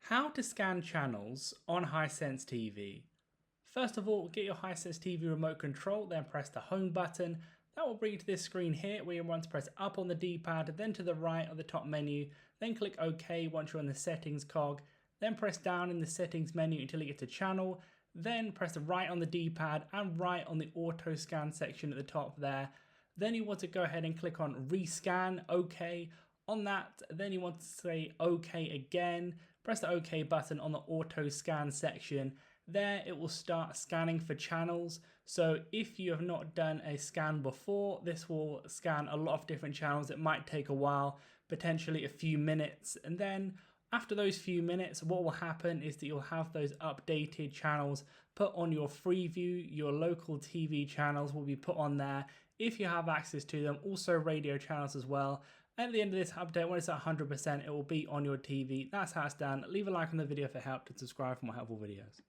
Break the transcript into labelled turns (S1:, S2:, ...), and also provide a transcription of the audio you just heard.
S1: How to scan channels on Hisense TV. First of all, get your Hisense TV remote control, then press the home button. That will bring you to this screen here where you want to press up on the D-pad, then to the right of the top menu, then click OK once you're on the settings cog, then press down in the settings menu until you get to channel, then press the right on the D-pad and right on the auto scan section at the top there. Then you want to go ahead and click on rescan, OK. On that, then you want to say OK again, press the OK button on the auto scan section. There it will start scanning for channels. So if you have not done a scan before, this will scan a lot of different channels. It might take a while, potentially a few minutes. And then after those few minutes, what will happen is that you'll have those updated channels put on your freeview. Your local TV channels will be put on there if you have access to them, also radio channels as well. At the end of this update, when it's at 100%, it will be on your TV. That's how it's done. Leave a like on the video if it helped and subscribe for more helpful videos.